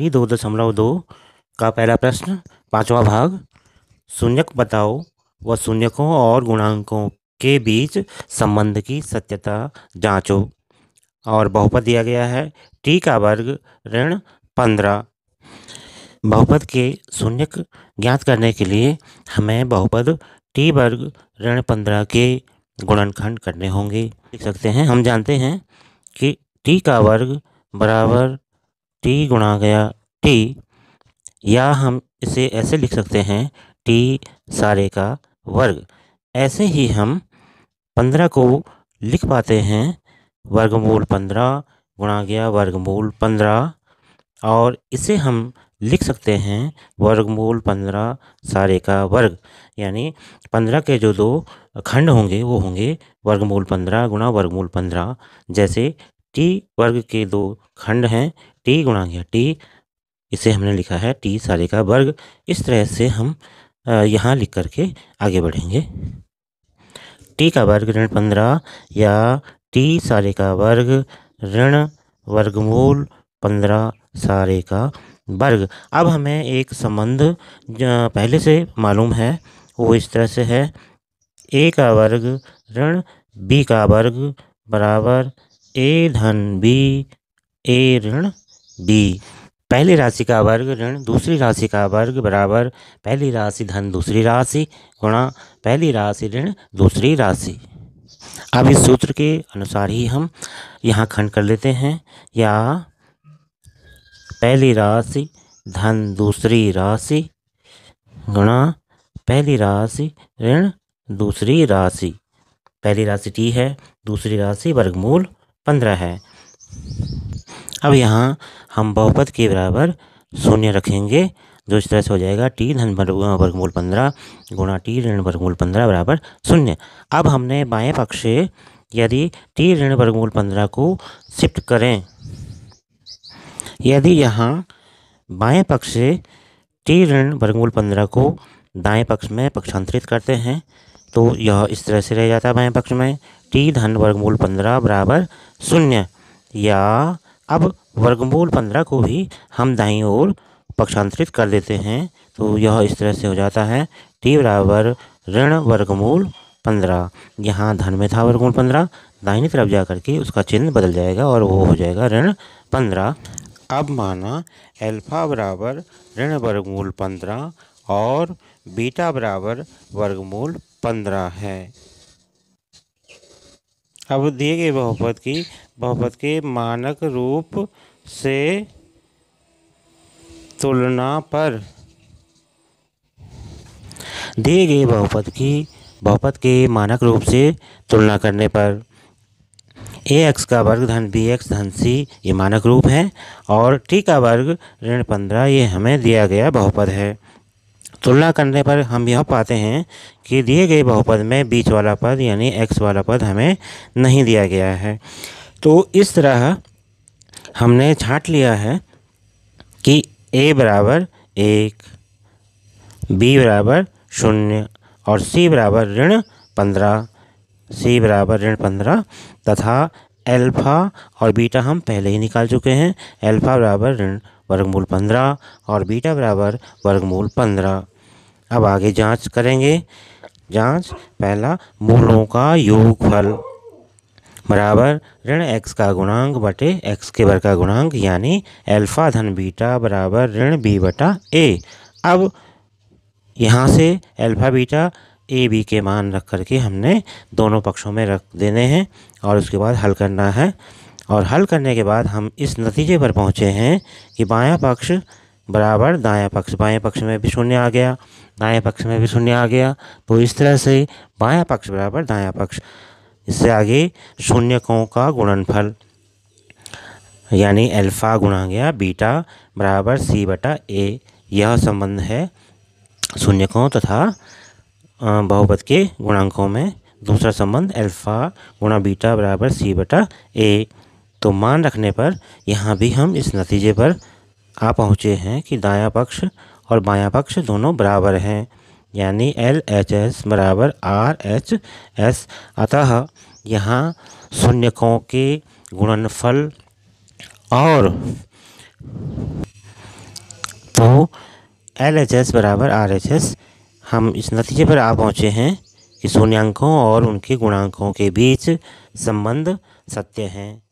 प्रश्नावली 2.2 का पहला प्रश्न, पांचवा भाग। शून्यक बताओ व शून्यकों और गुणांकों के बीच संबंध की सत्यता जांचो। और बहुपद दिया गया है टी का वर्ग ऋण 15। बहुपद के शून्यक ज्ञात करने के लिए हमें बहुपद टी वर्ग ऋण 15 के गुणनखंड करने होंगे। लिख सकते हैं, हम जानते हैं कि टी का वर्ग बराबर टी गुणा गया टी, या हम इसे ऐसे लिख सकते हैं टी सारे का वर्ग। ऐसे ही हम 15 को लिख पाते हैं वर्गमूल 15 गुणा गया वर्गमूल 15, और इसे हम लिख सकते हैं वर्गमूल 15 सारे का वर्ग। यानी 15 के जो दो खंड होंगे वो होंगे वर्गमूल 15 गुणा वर्गमूल 15। जैसे टी वर्ग के दो खंड हैं टी गुणा गया टी, इसे हमने लिखा है टी सारे का वर्ग। इस तरह से हम यहाँ लिख करके आगे बढ़ेंगे। टी का वर्ग ऋण 15 या टी सारे का वर्ग ऋण वर्गमूल 15 सारे का वर्ग। अब हमें एक संबंध पहले से मालूम है, वो इस तरह से है, ए का वर्ग ऋण बी का वर्ग बराबर ए धन बी ए ऋण बी। पहली राशि का वर्ग ऋण दूसरी राशि का वर्ग बराबर पहली राशि धन दूसरी राशि गुणा पहली राशि ऋण दूसरी राशि। अब इस सूत्र के अनुसार ही हम यहाँ खंड कर लेते हैं, या पहली राशि धन दूसरी राशि गुणा पहली राशि ऋण दूसरी राशि। पहली राशि टी है, दूसरी राशि वर्गमूल 15 है। अब यहाँ हम बहुपद के बराबर शून्य रखेंगे, जो इस तरह से हो जाएगा टी धन वर्गमूल 15 गुणा टी ऋण वर्गमूल 15 बराबर शून्य। अब हमने बाएं पक्ष से यदि टी ऋण वर्गमूल 15 को शिफ्ट करें, यदि यहाँ बाएं पक्ष से टी ऋण वर्गमूल 15 को दाएं पक्ष में पक्षांतरित करते हैं तो यह इस तरह से रह जाता है बाएं पक्ष में टी धन वर्गमूल 15 बराबर शून्य। या अब वर्गमूल 15 को भी हम दाईं ओर पक्षांतरित कर देते हैं तो यह इस तरह से हो जाता है टी बराबर ऋण वर्गमूल 15। यहाँ धन में था वर्गमूल 15, दाहिनी तरफ जा करके उसका चिन्ह बदल जाएगा और वो हो जाएगा ऋण 15। अब माना एल्फा बराबर ऋण वर्गमूल 15 और बीटा बराबर वर्गमूल 15 है। अब दिए गए बहुपद के मानक रूप से तुलना पर दिए गए बहुपद के मानक रूप से तुलना करने पर ए एक्स का वर्ग धन बी एक्स धन सी ये मानक रूप है, और टी का वर्ग ऋण 15 ये हमें दिया गया बहुपद है। तुलना करने पर हम यह पाते हैं कि दिए गए बहुपद में बीच वाला पद यानी एक्स वाला पद हमें नहीं दिया गया है। तो इस तरह हमने छांट लिया है कि ए बराबर 1, बी बराबर 0 और सी बराबर ऋण 15 तथा एल्फा और बीटा हम पहले ही निकाल चुके हैं। एल्फा बराबर ऋण वर्गमूल 15 और बीटा बराबर वर्गमूल 15। अब आगे जांच करेंगे। जांच पहला, मूलों का योगफल बराबर ऋण एक्स का गुणांक बटे एक्स के वर्ग का गुणांक, यानी एल्फा धन बीटा बराबर ऋण बी बटा ए। अब यहाँ से एल्फा बीटा ए बी के मान रख करके हमने दोनों पक्षों में रख देने हैं और उसके बाद हल करना है। और हल करने के बाद हम इस नतीजे पर पहुँचे हैं कि बायां पक्ष बराबर दायां पक्ष, बाएं पक्ष में भी शून्य आ गया, दाएं पक्ष में भी शून्य आ गया। तो इस तरह से बायां पक्ष बराबर दायां पक्ष। इससे आगे शून्यकों का गुणनफल यानी एल्फा गुणा गया बीटा बराबर सी बटा ए, यह संबंध है शून्यकों तथा बहुपद के गुणांकों में। दूसरा संबंध एल्फा गुणा बीटा बराबर सी बटा ए। तो मान रखने पर यहाँ भी हम इस नतीजे पर आ पहुँचे हैं कि दायां पक्ष और बायां पक्ष दोनों बराबर हैं, यानी LHS बराबर RHS। अतः यहाँ शून्यकों के गुणनफल और तो LHS बराबर RHS। हम इस नतीजे पर आ पहुँचे हैं कि शून्यांकों और उनके गुणांकों के बीच संबंध सत्य है।